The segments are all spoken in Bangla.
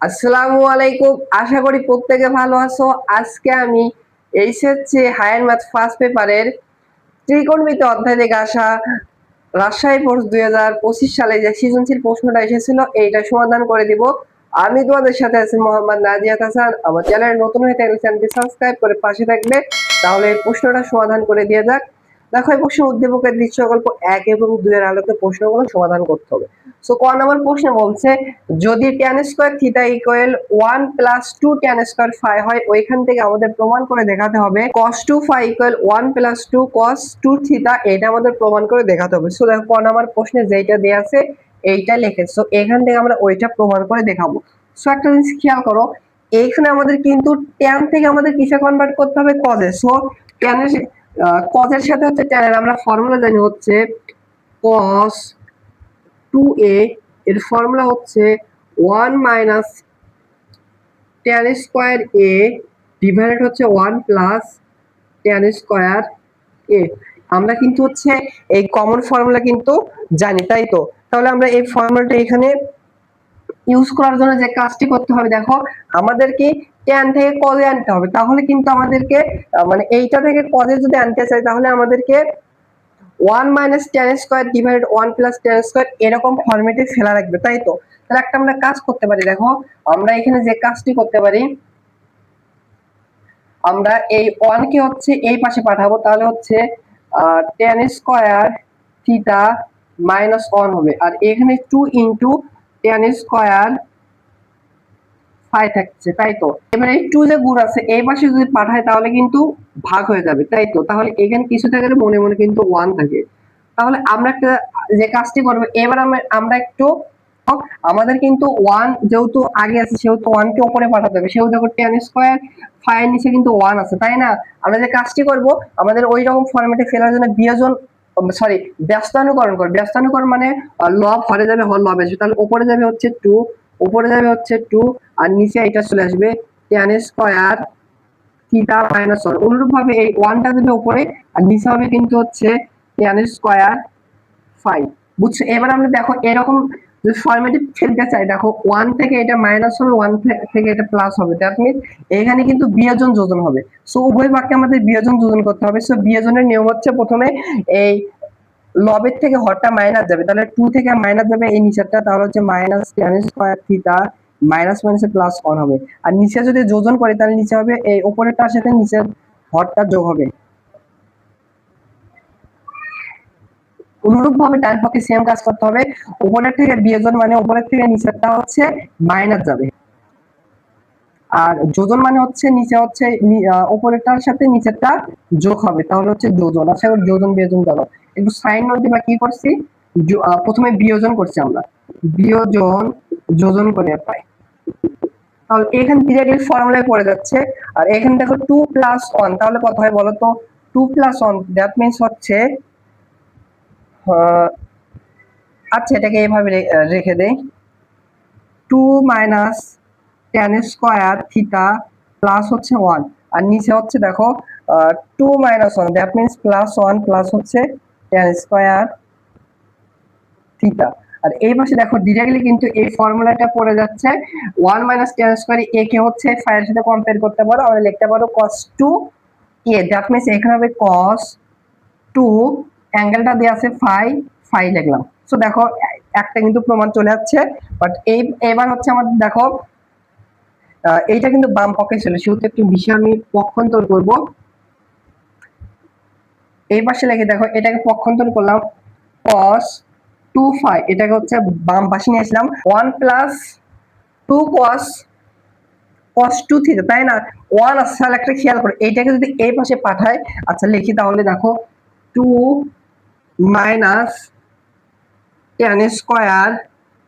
আসসালামু আলাইকুম। আশা করি প্রত্যেকে ভালো আছো। আজকে আমি এইচএসসি হায়ার ম্যাথ ফার্স্ট পেপারের ত্রিকোণমিতি অধ্যায় থেকে আসা রাজশাহী বোর্ড 2025 সালে যে সৃজনশীল প্রশ্নটা এসেছিল এইটা সমাধান করে দিব। আমি তোমাদের সাথে আছি মোহাম্মদ নাজিয়াত হাসান। আমার চ্যানেল নতুন হয়ে থাকলে চ্যানেলটি সাবস্ক্রাইব করে পাশে থাকবে, তাহলে এই প্রশ্নটা সমাধান করে দিয়ে যাক। দেখো, এই প্রশ্ন উদ্দীপকের দৃশ্যকল্প 1 এবং 2 এর আলোকে প্রশ্নগুলো সমাধান করতে হবে। সো ক নম্বর প্রশ্ন বলছে, যদি tan square theta equal 1 plus 2 tan square phi হয়, ওইখান থেকে আমাদের প্রমাণ করে দেখাতে হবে cos 2 phi equal 1 plus 2 cos 2 theta, এটা আমাদের প্রমাণ করে দেখাতে হবে। সো দেখো, ক নম্বর প্রশ্নে যেটা দেয়া আছে এইটা লিখে, সো এখান থেকে আমরা ওইটা প্রমাণ করে দেখাবো। সো একটা জিনিস খেয়াল করো, এইখানে আমাদের কিন্তু tan থেকে আমাদের কিসে কনভার্ট করতে হবে, cos এ। সো tan এর cos এর সাথে হচ্ছে tan এর আমরা ফর্মুলা জানি হচ্ছে cos 2a, এর ফর্মুলা হচ্ছে 1 minus tan square a divided হচ্ছে 1 প্লাস tan স্কয়ার a। আমরা কিন্তু হচ্ছে এই কমন ফর্মুলা কিন্তু জানি, তাই তো? তাহলে আমরা এই ফর্মুলাটা এখানে ইউজ করার জন্য যে কাজটি করতে হবে, দেখো আমাদেরকে tan থেকে cos এ আনতে হবে। তাহলে কিন্তু আমাদেরকে মানে এইটা থেকে cos এ যদি আনতে চাই, তাহলে আমাদেরকে 1 minus tan square divided 1 plus tan square এরকম ফরম্যাটে ফেলা রাখবে, তাই তো? তাহলে একটা আমরা কাজ করতে পারি, দেখো আমরা এখানে যে কাজটি করতে পারি, আমরা এই 1 কে হচ্ছে এই পাশে পাঠাবো, তাহলে হচ্ছে tan স্কয়ার থিটা মাইনাস 1 হবে, আর এখানে 2 ইনটু tan স্কয়ার ফাই থাকছে, তাই তো? এবারে এই 2 যে গুণ আছে এই পাশে যদি পাঠাই তাহলে কিন্তু ভাগ হয়ে যাবে, তাই তো? তাহলে এখানে কিছু থাকে মনে মনে কিন্তু 1 থাকে। তাহলে আমরা একটা যে কাজটি করব, এবার আমরা একটু আমাদের কিন্তু 1 যেহেতু আগে আছে সেহেতু 1 কে উপরে পাঠাতে হবে, সেহেতু দেখো tan স্কয়ার ফাই এর নিচে কিন্তু 1 আছে, তাই না? আমরা যে কাজটি করব, আমাদের ওই রকম ফরম্যাটে ফেলার জন্য বিয়োজন সরি ব্যস্তানুকরণ করব। ব্যস্তানুকরণ মানে লব হরে যাবে, হর লব আসবে, তাহলে উপরে যাবে হচ্ছে 2, উপরে যাবে হচ্ছে 2, আর নিচে এটা চলে আসবে tan স্কয়ার থিটা মাইনাস 1। অনুরূপ ভাবে এই 1 টা যাবে উপরে আর নিচে হবে কিন্তু হচ্ছে tan স্কয়ার ফাই। বুঝছো? এবার আমরা দেখো এরকম যে ফরম্যাটে ফেলতে চাই, দেখো 1 থেকে এটা মাইনাস হবে, 1 থেকে এটা প্লাস হবে, দ্যাট মিন্স এখানে কিন্তু বিয়োজন যোজন হবে। সো উভয় বাক্যে আমাদের বিয়োজন যোজন করতে হবে। সো বিয়োজনের নিয়ম হচ্ছে, প্রথমে এই লবের থেকে হরটা মাইনাস যাবে, তাহলে 2 থেকে মাইনাস যাবে এই নিচেরটা, তাহলে হচ্ছে minus tan square theta minus মাইনাসে প্লাস 1 হবে। আর নিচে যদি যোজন করি তাহলে নিচে হবে এই উপরেরটার সাথে নিচের হরটা যোগ হবে। অনুরূপ ভাবে ডান পক্ষে সেম কাজ করতে হবে। উপরের থেকে বিয়োজন মানে উপরের থেকে নিচেরটা হচ্ছে মাইনাস যাবে, আর যোজন মানে হচ্ছে নিচে হচ্ছে উপরেরটার সাথে নিচেরটা যোগ হবে, তাহলে হচ্ছে যোজন। আশা করি যোজন বিয়োজন জানো। একটু সাইন নোট দিবা, কি করছি প্রথমে বিয়োজন করছি আমরা, বিয়োজন যোজন করে পাই, তাহলে এখানে ডিরেক্টলি ফর্মুলায় পড়ে যাচ্ছে। আর এখানে দেখো 2 প্লাস 1, তাহলে কত হয় বলো তো? 2 প্লাস 1 দ্যাট মিন্স হচ্ছে আচ্ছা এটাকে এইভাবে রেখে দেই, 2 minus tan square theta plus হচ্ছে 1, আর নিচে হচ্ছে দেখো 2 minus 1 that means plus 1 plus হচ্ছে tan স্কয়ার থিটা। আর এই পাশে দেখো ডিরেক্টলি কিন্তু এই ফর্মুলাটা পড়ে যাচ্ছে, 1 মাইনাস tan স্কয়ার a কে হচ্ছে ফাই এর সাথে কম্পেয়ার করতে পারো, আমরা লিখতে পারো cos 2 a, দ্যাট মিন্স এখানে হবে cos 2, অ্যাঙ্গেলটা দেয়া আছে ফাই, ফাই লিখলাম। সো দেখো একটা কিন্তু প্রমাণ চলে যাচ্ছে। বাট এবার হচ্ছে আমাদের দেখো এইটা কিন্তু বাম পক্ষে ছিল, সেহেতু একটু বেশি আমি পক্ষান্তর করব। এই পাশে লিখে দেখো এটাকে পক্ষান্তর করলাম, cos 2 ফাই, এটাকে হচ্ছে বাম পাশে নিয়ে আসলাম, 1 প্লাস 2 cos 2 থিটা, তাই না? 1 আছে, তাহলে একটা খেয়াল করো এইটাকে যদি এই পাশে পাঠায়, আচ্ছা লিখি তাহলে দেখো 2 minus tan square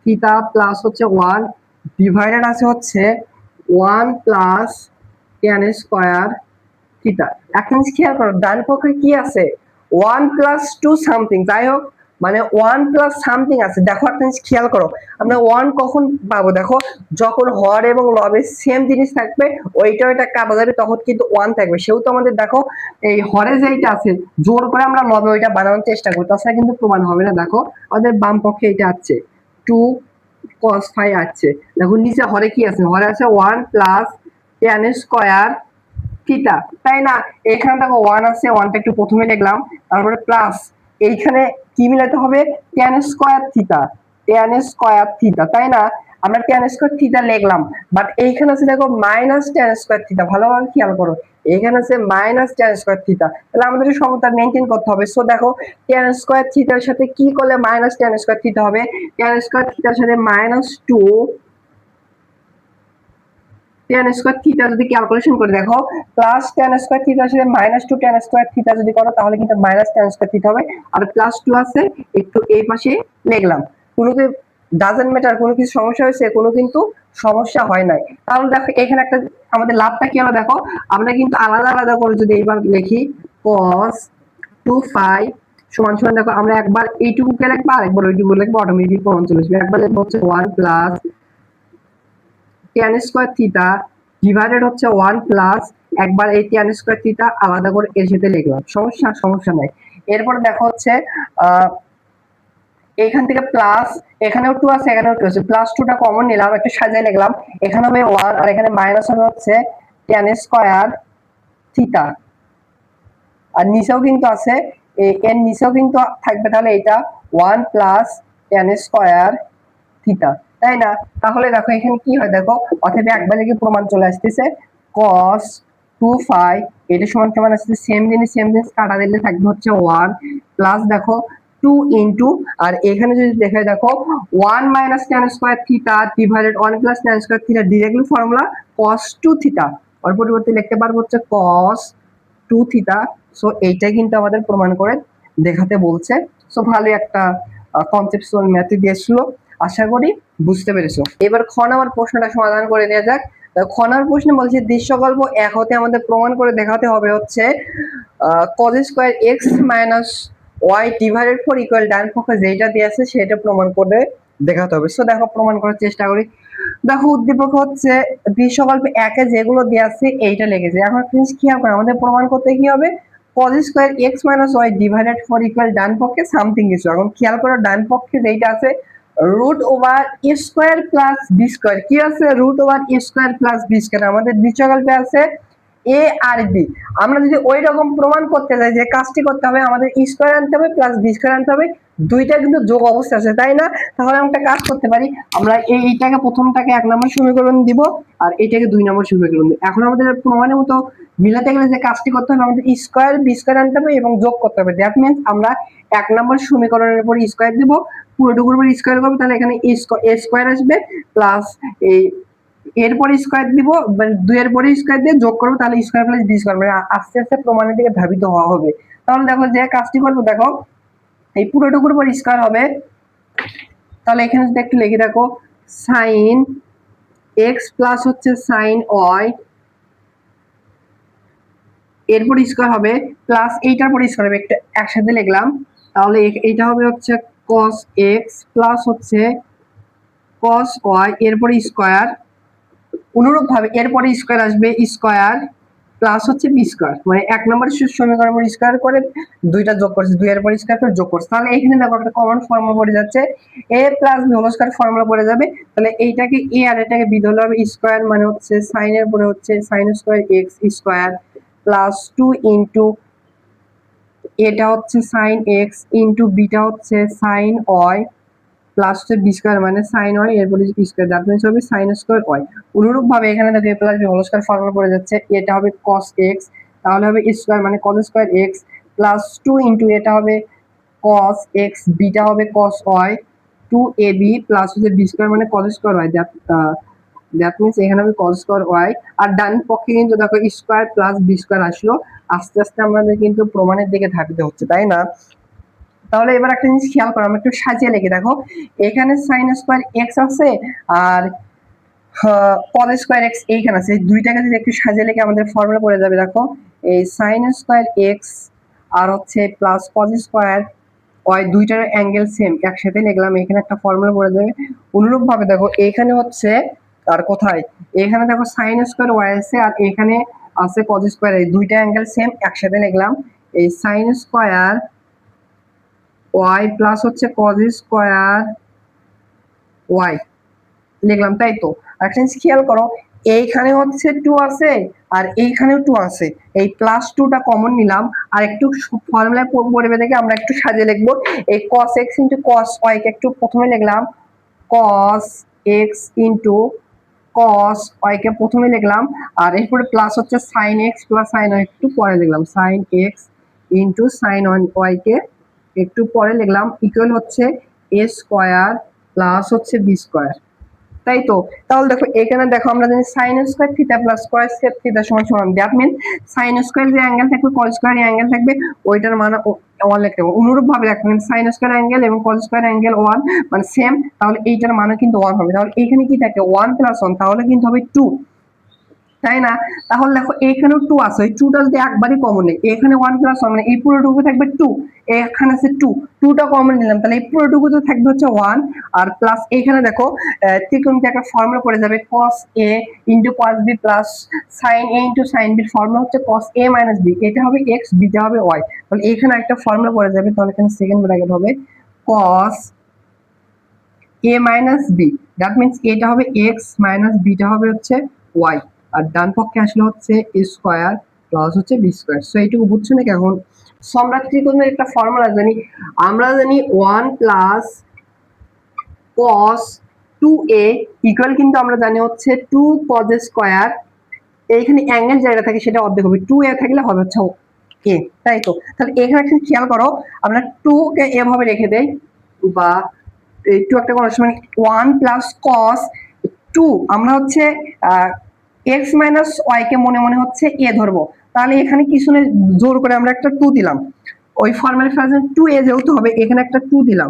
theta plus হচ্ছে 1 ডিভাইডেড আছে হচ্ছে 1 প্লাস tan স্কয়ার থিটা। এখন খেয়াল করো ডান পক্ষে কি আছে, 1 প্লাস 2 সামথিং, যাই হোক মানে 1 প্লাস সামথিং আছে। দেখো একটা জিনিস খেয়াল করো, আমরা 1 কখন পাবো, দেখো যখন হর এবং লবের সেম জিনিস থাকবে, ওইটা ওইটা কাটা যাবে, তখন কিন্তু 1 থাকবে। সেহেতু আমাদের দেখো এই হরে যেটা আছে জোর করে আমরা লবে ওইটা বানানোর চেষ্টা করি, তাছাড়া কিন্তু প্রমাণ হবে না। দেখো আমাদের বাম পক্ষে এটা আছে 2 cos phi আছে। দেখো নিচে হরে কি আছে, হরে আছে 1 প্লাস tan স্কয়ার থিটা, তাই না? এখানে দেখো 1 আছে, 1টা একটু প্রথমে লিখলাম, তারপরে প্লাস এইখানে কি মিলাতে হবে, tan square theta, tan square theta, তাই না? আমরা tan স্কয়ার থিটা লিখলাম, বাট এইখানে আছে দেখো মাইনাস tan স্কয়ার থিটা, ভালোভাবে খেয়াল করো, এখানে আছে মাইনাস tan স্কয়ার থিটা, তাহলে আমাদের এই সমতা মেইনটেইন করতে হবে। সো দেখো tan স্কয়ার থিটার সাথে কি করলে মাইনাস tan স্কয়ার থিটা হবে, tan স্কয়ার থিটার সাথে -2 tan স্কয়ার থিটা যদি ক্যালকুলেশন করে দেখো, প্লাস tan স্কয়ার থিটার সাথে -2 tan স্কয়ার থিটা যদি করো তাহলে কিন্তু মাইনাস tan স্কয়ার থিটা হবে, আর +2 আছে একটু এই পাশে লিখলাম। কোনো কি ডাজন্ট ম্যাটার, কোনো কিছু সমস্যা হয়েছে, কোনো কিন্তু সমস্যা হয় নাই। তাহলে দেখো এখানে একটা আমাদের লাভটা কি হলো, দেখো আমরা কিন্তু আলাদা আলাদা করে যদি এইবার লিখি cos 2 phi সমান সমান, দেখো আমরা একবার এইটুকুকে লিখবো আর একবার ওইটুকু লিখবো, অটোমেটিক প্রমাণ চলে আসবে। একবার লিখবো হচ্ছে 1 plus tan square theta divided হচ্ছে 1 প্লাস একবার এই tan স্কয়ার থিটা আলাদা করে এর সাথে লিখলাম, সমস্যা নাই। এরপর দেখো হচ্ছে এইখান থেকে প্লাস, এখানেও 2 আছে, এখানেও 2 আছে, প্লাস 2টা কমন নিলাম, একটু সাজিয়ে লিখলাম, এখানে হবে 1 আর এখানে মাইনাস হবে হচ্ছে tan স্কয়ার থিটা, আর নিচেও কিন্তু আছে, এর নিচেও কিন্তু থাকবে, তাহলে এটা 1 প্লাস tan স্কয়ার থিটা, তাই না? তাহলে দেখো এখানে কি হয়, দেখো অতএব একবার লিখে প্রমাণ চলে আসতেছে cos 2 phi এটা সমান সমান আসছে সেম জিনিস কাটা দিলে থাকবে হচ্ছে 1 প্লাস দেখো 2 ইনটু, আর এখানে যদি দেখে দেখো 1 minus tan square theta divided 1 plus tan square theta, directly formula cos 2 থিটা, আর পরিবর্তে লিখতে পারবো হচ্ছে cos 2 থিটা। সো এইটাই কিন্তু আমাদের প্রমাণ করে দেখাতে বলছে। সো ভালো একটা কনসেপচুয়াল ম্যাথ দিয়েছিল, আশা করি বুঝতে পেরেছো। এবার খ নাম্বার প্রশ্নটা সমাধান করে দেওয়া যাক। খ নাম্বার প্রশ্নে বলছে দৃশ্যকল্প 1 হতে আমাদের প্রমাণ করে দেখাতে হবে হচ্ছে cos square x minus y divided 4 equal ডান পক্ষে যেটা দিয়ে আছে সেটা প্রমাণ করে দেখাতে হবে। সো দেখো প্রমাণ করার চেষ্টা করি। দেখো উদ্দীপক হচ্ছে দৃশ্যকল্প 1 এ যেগুলো দেওয়া আছে এইটা লিখেছে। এখন প্লিজ খেয়াল করো, আমাদের প্রমাণ করতে কি হবে, cos square x minus y divided 4 equal ডান পক্ষে সামথিং কিছু। এখন খেয়াল করো ডান পক্ষে যেটা আছে root over a square plus B square, কি আছে root over a square plus B square, আমাদের দৃশ্যকল্পে আছে এ আর বি। আমরা যদি ওই রকম প্রমাণ করতে যাই, যে কাজটি করতে হবে আমাদের ই স্কয়ার আনতে হবে প্লাস বি স্কয়ার আনতে হবে, দুইটা কিন্তু যোগ অবস্থা আছে, তাই না? তাহলে আমরা একটা কাজ করতে পারি, আমরা এইটাকে প্রথমটাকে 1 নম্বর সমীকরণ দিব আর এইটাকে 2 নম্বর সমীকরণ দিব। এখন আমাদের প্রমাণের মতো মিলাতে গেলে যে কাজটি করতে হবে, আমাদের স্কয়ার বি স্কয়ার আনতে হবে এবং যোগ করতে হবে। দ্যাট মিন্স আমরা 1 নম্বর সমীকরণের উপর স্কয়ার দিব, পুরোটুকুর উপর স্কয়ার করব, তাহলে এখানে এ স্কয়ার আসবে প্লাস এই এরপরে স্কয়ার দিব, মানে 2 এর পরে স্কয়ার দিয়ে যোগ করব, তাহলে স্কয়ার প্লাস বি স্কয়ার, মানে আস্তে আস্তে প্রমাণের দিকে ধাবিত হওয়া হবে। তাহলে দেখো যে কাজটি করব, দেখো এই পুরোটুকুর উপর স্কয়ার হবে, তাহলে এখানে যদি একটু লিখে দেখো sin x প্লাস হচ্ছে sin y এরপর স্কয়ার হবে প্লাস এইটার পর স্কয়ার হবে, একটা একসাথে লিখলাম, তাহলে এইটা হবে হচ্ছে cos x প্লাস হচ্ছে cos y এরপর স্কয়ার, অনুরূপভাবে এরপরে স্কয়ার আসবে স্কয়ার প্লাস হচ্ছে বি স্কয়ার, মানে 1 নম্বর সমীকরণের উপর স্কয়ার করে দুইটা যোগ করছে, 2 এর পর স্কয়ার করে যোগ করছে, তাহলে এখানে দেখো একটা কমন ফর্মুলা পড়ে যাচ্ছে a plus B whole square formula পড়ে যাবে। তাহলে এইটাকে a আর এটাকে বি ধরলে হবে স্কয়ার, মানে হচ্ছে sin এর পরে হচ্ছে sin square x square plus 2 into এটা হচ্ছে sin x ইনটু বিটা হচ্ছে sin y প্লাস হচ্ছে বি স্কয়ার, মানে sin y এরপরে স্কয়ার, দ্যাট মিন্স হবে sin স্কয়ার y। অনুরূপভাবে এখানে দেখো a plus B whole square formula পড়ে যাচ্ছে, এটা হবে cos x, তাহলে হবে স্কয়ার মানে cos square x plus 2 into এটা হবে cos x, বিটা হবে cos y 2ab প্লাস হচ্ছে বি স্কয়ার মানে cos square y, that means এখানে হবে cos স্কয়ার y। আর ডান পক্ষে কিন্তু দেখো স্কয়ার প্লাস বি স্কয়ার আসলো, আস্তে আস্তে আমাদের কিন্তু প্রমাণের দিকে ধাবিত হচ্ছে, তাই না? তাহলে এবার একটা জিনিস খেয়াল করো, আমরা একটু সাজিয়ে লিখে দেখো, এখানে sin স্কয়ার x আছে আর cos স্কয়ার x এইখানে আছে, দুইটাকে যদি একটু সাজিয়ে লিখে আমাদের ফর্মুলা পড়ে যাবে, দেখো এই sin স্কয়ার x আর হচ্ছে প্লাস cos স্কয়ার y, দুইটার অ্যাঙ্গেল সেম, একসাথে লিখলাম, এখানে একটা ফর্মুলা পড়ে যাবে। অনুরূপভাবে দেখো এখানে হচ্ছে আর কোথায়, এখানে দেখো sin স্কয়ার y আছে আর এখানে আছে cos স্কয়ার, এই দুইটা অ্যাঙ্গেল সেম, একসাথে লিখলাম, এই sin স্কয়ার y প্লাস হচ্ছে cos স্কয়ার y লিখলাম, তাই তো। আর জিনিস খেয়াল করো, এইখানে হচ্ছে 2 আছে আর এইখানেও 2 আছে, এই +2টা কমন নিলাম। আর একটু ফর্মুলায় পড়বে দেখে আমরা একটু সাজিয়ে লিখবো। এই cos x * cos y কে একটু প্রথমে লিখলাম, cos x * cos y কে প্রথমে লিখলাম। আর এরপরে প্লাস হচ্ছে sin x + sin y একটু পরে লিখলাম, sin x * sin y কে একটু পরে লিখলাম, ইকুয়াল হচ্ছে a স্কয়ার প্লাস হচ্ছে b স্কয়ার, তাই তো। তাহলে দেখো এখানে দেখো আমরা জানি sin square theta plus cos square theta সমান সমান, দ্যাট মিন্স sin স্কয়ার যে অ্যাঙ্গেল থাকবে cos স্কয়ার অ্যাঙ্গেল থাকবে, ওইটার মান 1 লিখতে হবে। অনুরূপ ভাবে রাখবেন sin স্কয়ার অ্যাঙ্গেল এবং cos স্কয়ার অ্যাঙ্গেল 1 মানে সেম, তাহলে এইটার মানও কিন্তু 1 হবে। তাহলে এখানে কি থাকে 1 + 1, তাহলে কিন্তু হবে 2, তাই না? তাহলে দেখো এখানেও 2 আছে, ওই 2টা যদি একবারই কমন নেই, এখানে 1 + 1 মানে এই পুরোটুকু থাকবে 2, এখানে আছে 2, 2টা কমন নিলাম, তাহলে এই পুরোটুকু তো থাকবে হচ্ছে 1। আর প্লাস এখানে দেখো ত্রিকোণমিতি একটা ফর্মুলা পড়ে যাবে, cos a * cos b plus sin a * sin b, formula হচ্ছে cos a - b, এটা হবে x, বিটা হবে y। তাহলে এখানে একটা ফর্মুলা পড়ে যাবে, তাহলে এখানে সেকেন্ড ব্র্যাকেট হবে cos a - b, that means এটা হবে x মাইনাস বিটা হবে হচ্ছে y, আর ডান পক্ষে আসলে হচ্ছে a স্কয়ার প্লাস হচ্ছে b স্কয়ার। সো এইটুকু বুঝছো নাকি এখন? সো আমরা ত্রিকোণের একটা ফর্মুলা জানি, আমরা জানি 1 প্লাস cos 2a ইকুয়াল কিন্তু আমরা জানি হচ্ছে 2 cos a স্কয়ার, এইখানে অ্যাঙ্গেল যেটা থাকে সেটা অর্ধেক হবে, 2a থাকলে হবে হচ্ছে a, তাই তো। তাহলে এখানে একটা খেয়াল করো, আমরা 2 কে এভাবে রেখে দেই, বা একটু একটা করার সময় 1 প্লাস cos 2, আমরা হচ্ছে x মাইনাস y কে মনে মনে হচ্ছে a ধরবো, তাহলে এখানে কিছু না, জোর করে আমরা একটা 2 দিলাম, ওই ফর্মুলা ফ্রাজেন 2a যেহেতু হবে, এখানে একটা 2 দিলাম,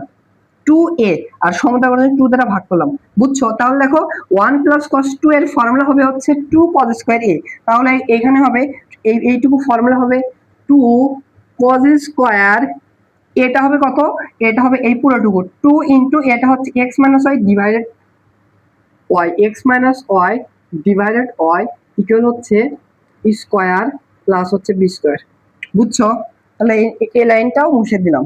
2a, আর সমতা করে 2 দ্বারা ভাগ করলাম, বুঝছো? তাহলে দেখো 1 প্লাস cos 2 এর ফর্মুলা হবে হচ্ছে 2 cos স্কয়ার a, তাহলে এখানে হবে এইটুকু ফর্মুলা হবে 2 cos স্কয়ার, এটা হবে কত, এটা হবে এই পুরোটুকু 2 ইনটু এটা হচ্ছে x minus y divided y, x minus y divided y equal হচ্ছে স্কয়ার প্লাস হচ্ছে b স্কয়ার, বুঝছো? তাহলে এই লাইনটাও মুছে দিলাম।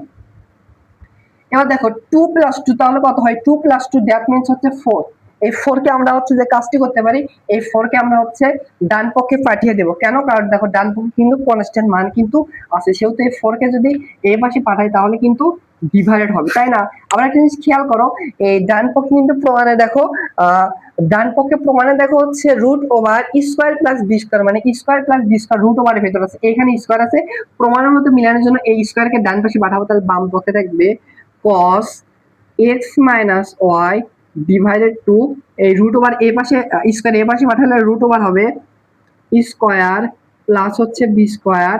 এবার দেখো 2 + 2 তাহলে কত হয়, 2 + 2 দ্যাট মিন্স হচ্ছে 4। এই 4 কে আমরা হচ্ছে যে কাজটি করতে পারি, এই 4 কে আমরা হচ্ছে ডান পক্ষে পাঠিয়ে দেব, কেন? কারণ দেখো ডান পক্ষে কিন্তু কনস্ট্যান্ট মান কিন্তু আছে, সেহেতু এই 4 কে যদি এই পাশে পাঠাই তাহলে কিন্তু ডিভাইডেড হবে, তাই না? আবার একটা জিনিস খেয়াল করো, এই ডান পক্ষে কিন্তু প্রমাণে দেখো ডান পক্ষে প্রমাণে দেখো হচ্ছে √স্কয়ার প্লাস বি স্কয়ার, মানে স্কয়ার প্লাস বি স্কয়ার √এর ভেতর আছে, এখানে স্কয়ার আছে, প্রমাণের মতো মিলানোর জন্য এই স্কয়ারকে ডান পাশে পাঠাবো, তাহলে বাম পক্ষে থাকবে cos x minus y divided two এই √, এই পাশে স্কয়ার, এই পাশে পাঠালে √, হবে স্কয়ার প্লাস হচ্ছে b স্কয়ার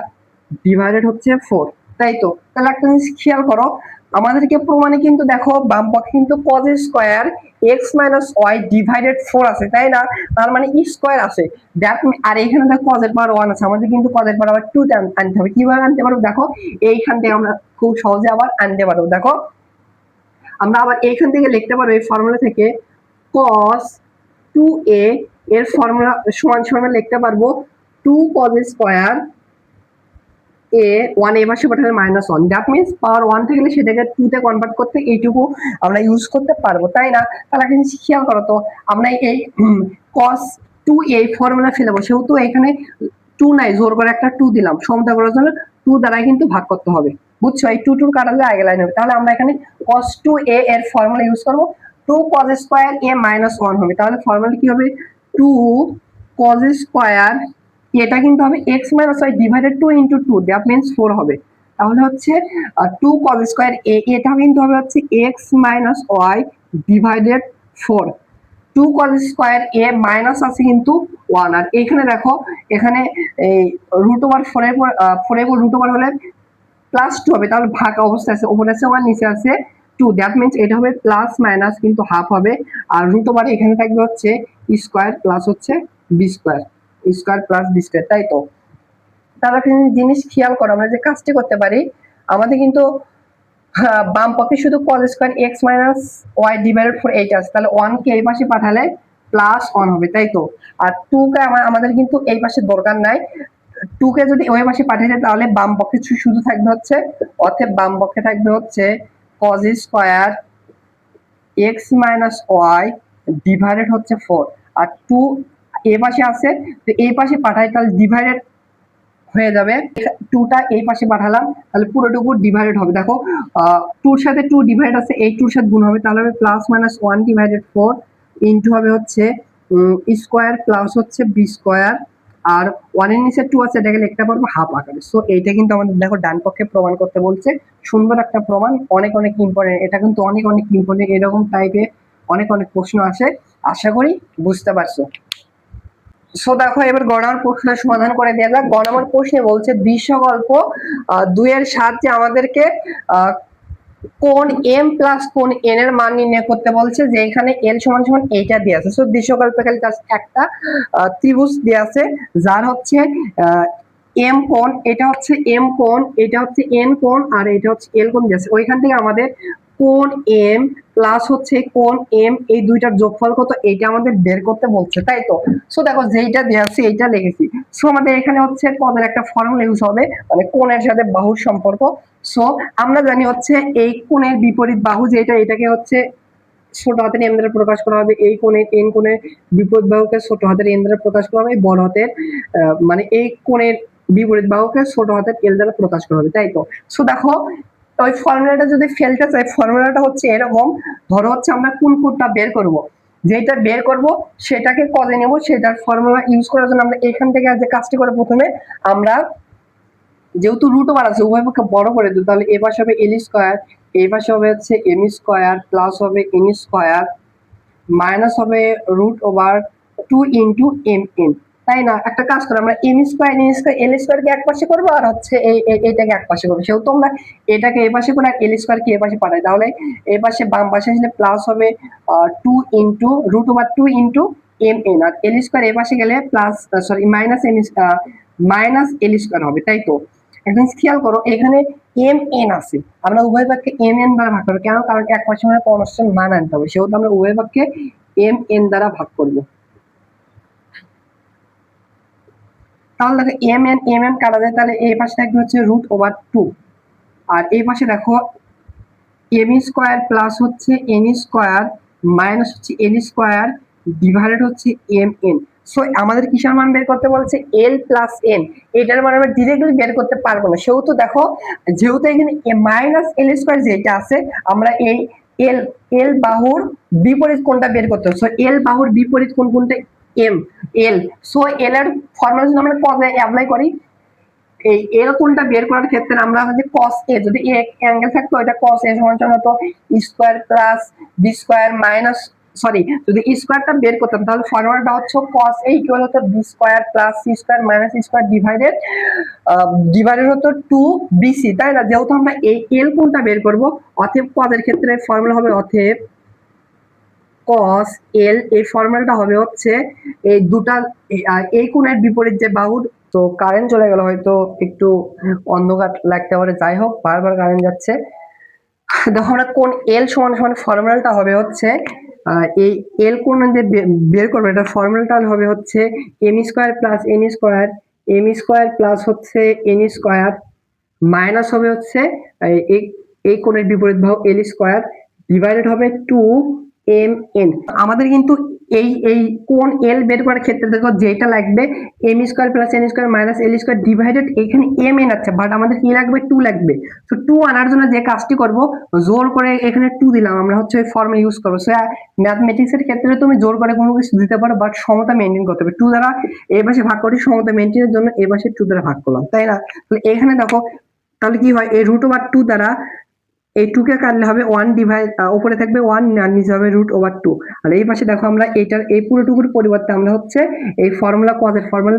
ডিভাইডেড হচ্ছে 4, তাই তো। তাহলে একটা জিনিস খেয়াল করো, আমাদেরকে প্রমাণে কিন্তু দেখো বাম পক্ষে কিন্তু cos square x minus y divided 4 আছে, তাই না? তার মানে স্কয়ার আছে, আর এখানে দেখো cos এর পাওয়ার 1 আছে, আমাদের কিন্তু cos এর পাওয়ার 2 আনতে হবে। কিভাবে আনতে পারবো দেখো, এইখান থেকে আমরা খুব সহজে আবার আনতে পারবো। দেখো আমরা আবার এইখান থেকে লিখতে পারবো, এই ফর্মুলা থেকে cos 2a এর ফর্মুলা সমান সমান লিখতে পারবো 2 cos স্কয়ার a, 1 এই পাশে পাঠালে -1, দ্যাট মিন্স পাওয়ার 1 থাকলে সেটাকে 2 তে কনভার্ট করতে এইটুকু আমরা ইউজ করতে পারবো, তাই না? তাহলে একটা জিনিস খেয়াল করো তো, আমরা এই cos 2a ফর্মুলা ফেলবো, সেহেতু এখানে 2 নাই, জোর করে একটা 2 দিলাম, সমতা করার জন্য 2 দ্বারা কিন্তু ভাগ করতে হবে, বুঝছো? এই 2 কাটালে আগে লাইন হবে, তাহলে আমরা এখানে cos 2a এর ফর্মুলা ইউজ করবো, 2 cos স্কয়ার a -1 হবে, তাহলে ফর্মুলা কি হবে 2 cos স্কয়ার, এটা কিন্তু হবে x minus y divided 2 into 2, that means 4 হবে। তাহলে হচ্ছে 2 cos স্কয়ার a, এটা কিন্তু হবে হচ্ছে x minus y divided 4, 2 cos square a minus আছে কিন্তু 1, আর এখানে দেখো এখানে এই √4 এর পর 4 এর পর √, হলে +2 হবে, তাহলে ভাগ অবস্থায় আছে, উপরে আছে 1 নিচে আছে 2, দ্যাট মিন্স এটা হবে প্লাস মাইনাস কিন্তু হাফ হবে, আর √, এখানে থাকবে হচ্ছে স্কয়ার প্লাস হচ্ছে b square, square plus b square, তাই তো। তাহলে একটা জিনিস খেয়াল করো, আমরা যে কাজটি করতে পারি, আমাদের কিন্তু বাম পক্ষে শুধু cos square x minus y divided 4 এইটা আছে, তাহলে 1 কে এই পাশে পাঠালে +1 হবে, তাই তো। আর 2 কে আমাদের কিন্তু এই পাশে দরকার নাই, 2 কে যদি ওই পাশে পাঠিয়ে দেয় তাহলে বাম পক্ষে শুধু থাকবে হচ্ছে, অতএব বাম পক্ষে থাকবে হচ্ছে cos square x minus y divided হচ্ছে 4, আর 2 এই পাশে আছে, তো এই পাশে পাঠাই তাহলে ডিভাইডেড হয়ে যাবে। 2টা এই পাশে পাঠালাম, তাহলে পুরোটুকু ডিভাইডেড হবে। দেখো 2 সাথে 2 ডিভাইড আছে, এই 2 সাথে গুণ হবে, তাহলে হবে +-1 ডিভাইডেড 4 ইনটু হবে হচ্ছে স্কয়ার প্লাস হচ্ছে বি স্কয়ার, আর 1 এর নিচে 2 আছে, এটাকে লিখতে পারবো হাফ আকারে। সো এইটা কিন্তু আমাদের দেখো ডান পক্ষে প্রমাণ করতে বলছে। সুন্দর একটা প্রমাণ, অনেক অনেক ইম্পর্টেন্ট, এটা কিন্তু অনেক অনেক ইম্পর্টেন্ট। এরকম টাইপে অনেক অনেক প্রশ্ন আসে, আশা করি বুঝতে পারছো। সো দেখো এবার গ নম্বর প্রশ্নের সমাধান করে দেওয়া যাক। গ নম্বর প্রশ্নে বলছে বিশ্বকল্প 2 এর সাহায্যে আমাদেরকে কোণ m প্লাস কোণ n এর মান নির্ণয় করতে বলছে, যে এখানে l সমান সমান এইটা দেওয়া আছে। সো বিশ্বকল্পে খালি জাস্ট একটা ত্রিভুজ দেওয়া আছে, যার হচ্ছে m কোণ, এটা হচ্ছে m কোণ, এটা হচ্ছে n কোণ, আর এটা হচ্ছে l কোণ দেওয়া আছে। ওইখান থেকে আমাদের কোণ m প্লাস হচ্ছে কোণ m এই দুইটার যোগফল কত এইটা আমাদের বের করতে বলছে, তাই তো। সো দেখো যেইটা দেওয়া আছে এইটা লিখেছি। সো আমাদের এখানে হচ্ছে পদের একটা ফর্মুলা ইউজ হবে, মানে কোণের সাথে বাহুর সম্পর্ক। সো আমরা জানি হচ্ছে এই কোণের বিপরীত বাহু যেটা, এটাকে হচ্ছে ছোট হাতের এম দ্বারা প্রকাশ করা হবে, এই কোণের n কোণের বিপরীত বাহুকে ছোট হাতের n দ্বারা প্রকাশ করা হবে, বড় হাতের মানে এই কোণের বিপরীত বাহুকে ছোট হাতের l দ্বারা প্রকাশ করা হবে, তাই তো। সো দেখো ওই ফর্মুলাটা যদি ফেলতে চাই, ফর্মুলাটা হচ্ছে এরকম। ধরো হচ্ছে আমরা কোন কোণটা বের করব, যেটা বের করব সেটাকে কজে নেব, সেটার ফর্মুলা ইউজ করার জন্য আমরা এখান থেকে যে কাজটি করে প্রথমে আমরা যেহেতু রুট ওভার আছে উভয় পক্ষে বড় করে দিই, তাহলে এ পাশে হবে এল স্কয়ার, এই পাশে হবে হচ্ছে এম স্কয়ার, প্লাস হবে এন স্কয়ার, মাইনাস হবে root over 2 into M N, তাই না। একটা কাজ করো, আমরা M square N square L স্কয়ারকে এক পাশে করবো, আর হচ্ছে এইটাকে এক পাশে করবো। সেহেতু আমরা এটাকে এই পাশে করে আর এল স্কয়ারকে এই পাশে পাঠাই, তাহলে এই পাশে বাম পাশে আসলে প্লাস হবে 2 into root over 2 into M N, আর এল স্কয়ার এই পাশে গেলে plus sorry minus M minus L square হবে, তাই তো। এখন খেয়াল করো এখানে এম এন আছে, আমরা উভয় পক্ষে এম এন দ্বারা ভাগ করবো, কেন, কারণ এক পাশে মানে কনস্ট্যান্ট মান আনতে হবে, সেহেতু আমরা উভয় পক্ষে এম এন দ্বারা ভাগ করব। তাহলে দেখো এম এন কাটা যায়, তাহলে এই পাশে থাকবে হচ্ছে রুট ওভার 2, আর এই পাশে দেখো এম স্কয়ার প্লাস হচ্ছে এন স্কয়ার মাইনাস হচ্ছে এল স্কয়ার ডিভাইডেড হচ্ছে এম এন। সো আমাদের কিসের মান বের করতে বলছে, এল প্লাস এন, এটার মান আমরা ডিরেক্টলি বের করতে পারবো না। সেহেতু দেখো যেহেতু এখানে মাইনাস এল স্কয়ার যেটা আছে, আমরা এই এল এল বাহুর বিপরীত কোণটা বের করতে হবে। সো এল বাহুর বিপরীত কোণ কোনটা, এম এল। সো এল এর ফর্মুলা যদি আমরা কজে অ্যাপ্লাই করি, এই এল কোণটা বের করার ক্ষেত্রে আমরা যদি cos a, যদি a অ্যাঙ্গেল থাকতো এটা cos a সমান সমান হতো square plus B square minus, sorry যদি স্কয়ারটা বের করতাম তাহলে ফর্মুলাটা হচ্ছে cos a ইকুয়াল হতো B square plus C square minus square divided divided হতো 2bc, তাই না। যেহেতু আমরা এই এল কোণটা বের করব, অতএব পদের ক্ষেত্রে ফর্মুলা হবে অতএব cos l, এই ফর্মুলাটা হবে হচ্ছে এই দুটা এই কোণের বিপরীত যে বাহুর। তো কারেন্ট চলে গেল, হয়তো একটু অন্ধকার লাগতে পারে, যাই হোক বারবার কারেন্ট যাচ্ছে। দেখো আমরা কোণ এল সমান সমান ফর্মুলাটা হবে হচ্ছে এই এল কোণ যে বের করবে এটা ফর্মুলাটা হবে হচ্ছে M square plus N square, M square plus হচ্ছে এন স্কয়ার মাইনাস হবে হচ্ছে এই এই কোণের বিপরীত বাহু এল স্কয়ার ডিভাইডেড হবে 2mn। আমাদের কিন্তু এই কোণ এল বের করার ক্ষেত্রে দেখো যেটা লাগবে M square plus N square minus L square divided, এখানে এম এন আছে বাট আমাদের কি লাগবে 2 লাগবে। তো 2 আনার জন্য যে কাজটি করব, জোর করে এখানে 2 দিলাম, আমরা হচ্ছে ওই ফর্মে ইউজ করবো। সো ম্যাথমেটিক্স এর ক্ষেত্রে তুমি জোর করে কোনো কিছু দিতে পারো, বাট সমতা মেনটেন করতে হবে। 2 দ্বারা এই পাশে ভাগ করি, সমতা মেনটেনের জন্য এই পাশে 2 দ্বারা ভাগ করলাম, তাই না। তাহলে এখানে দেখো তাহলে কি হয়, এই রুট ওভার 2 দ্বারা এই 2 কে কাটলে হবে 1 ডিভাইড, উপরে থাকবে 1 আর নিচে হবে রুট ওভার 2। আর এই পাশে দেখো আমরা এইটার এই পুরোটুকুর পরিবর্তে আমরা হচ্ছে এই ফর্মুলা cos এর ফর্মুলা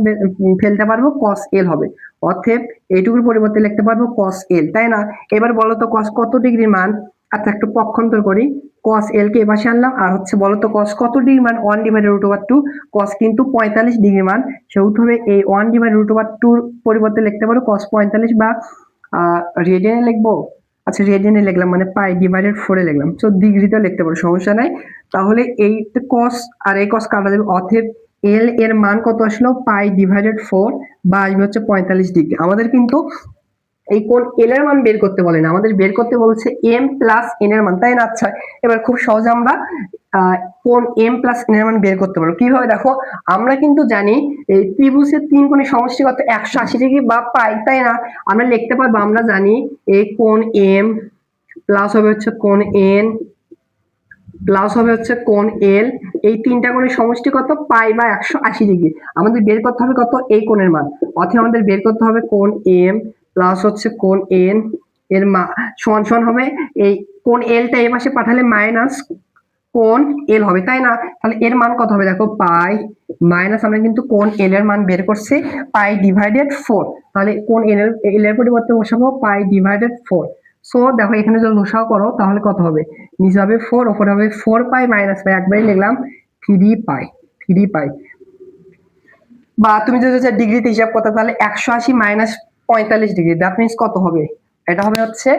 ফেলতে পারবো, cos l হবে। অতএব এইটুকুর পরিবর্তে লিখতে পারবো cos l, তাই না। এবার বলো তো cos কত ডিগ্রি মান, আচ্ছা একটু পক্ষান্তর করি, cos l কে এপাশে আনলাম, আর হচ্ছে বলো তো cos কত ডিগ্রি মান, 1 ডিভাইডেড রুট ওভার 2, cos কিন্তু 45 ডিগ্রি মান, সেহেতু হবে এই 1 ডিভাইডেড রুট ওভার 2 পরিবর্তে লিখতে পারো cos 45, বা রেডিয়ানে লিখবো, আচ্ছা রেডিয়ানে লিখলাম মানে পাই ডিভাইডেড 4 এ লিখলাম। সো ডিগ্রিতে লিখতে পারো, সমস্যা নাই। তাহলে এই cos আর এই cos কাটা যাবে, অতএব l এর মান কত আসলো, পাই ডিভাইডেড 4, বা আসবে হচ্ছে 45 ডিগ্রি। আমাদের কিন্তু এই কোণ l এর মান বের করতে বলে না, আমাদের বের করতে বলছে m প্লাস n এর মান, তাই না। আচ্ছা এবার খুব সহজে আমরা কোণ এম প্লাস এন এর মান বের করতে পারবো কিভাবে? দেখো আমরা কিন্তু জানি এই ত্রিভুজের তিন কোণের সমষ্টি কত 180 ডিগ্রি বা পাই, তাই না? আমরা লিখতে পারবো, আমরা জানি এই কোণ এম প্লাস হবে হচ্ছে কোণ এন প্লাস হবে হচ্ছে কোণ এল, এই তিনটা কোণের সমষ্টি কত? পাই বা 180 ডিগ্রি। আমাদের বের করতে হবে কত? এই কোণের মান। অর্থাৎ আমাদের বের করতে হবে কোণ এম প্লাস হচ্ছে কোণ এন এর মান সমান সমান হবে এই কোণ এলটা এই পাশে পাঠালে মাইনাস কোণ এল হবে, তাই না? তাহলে এর মান কত হবে? দেখো পাই মাইনাস, আমরা কিন্তু কোণ এল এর মান বের করছি পাই ডিভাইডেড 4। তাহলে কোণ এল এর পরিবর্তে বসাবো পাই ডিভাইডেড 4। সো দেখো এখানে যদি লসাগু করো তাহলে কত হবে? নিচে হবে 4, উপরে হবে 4 পাই মাইনাস পাই, একবারে লিখলাম 3 পাই। 3 পাই, বা তুমি যদি ডিগ্রিতে হিসাব করতে তাহলে 180 মাইনাস 45 ডিগ্রি, দ্যাট মিন্স কত হবে? এটা হবে হচ্ছে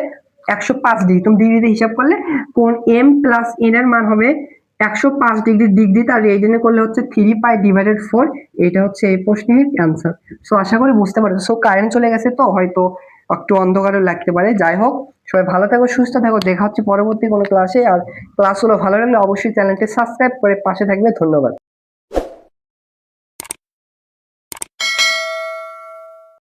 105 ডিগ্রি। তুমি ডিগ্রিতে হিসাব করলে কোণ এম প্লাস এন এর মান হবে 105 ডিগ্রি। ডিগ্রিতে আর রেডিয়ানে করলে হচ্ছে 3 পাই ডিভাইডেড 4। এটা হচ্ছে এই প্রশ্নের অ্যান্সার। সো আশা করি বুঝতে পারছো। সো কারেন্ট চলে গেছে তো হয়তো একটু অন্ধকারে লাগতে পারে, যাই হোক সবাই ভালো থাকো, সুস্থ থাকো, দেখা হচ্ছে পরবর্তী কোনো ক্লাসে। আর ক্লাসগুলো ভালো লাগলে অবশ্যই চ্যানেলটি সাবস্ক্রাইব করে পাশে থাকবে। ধন্যবাদ।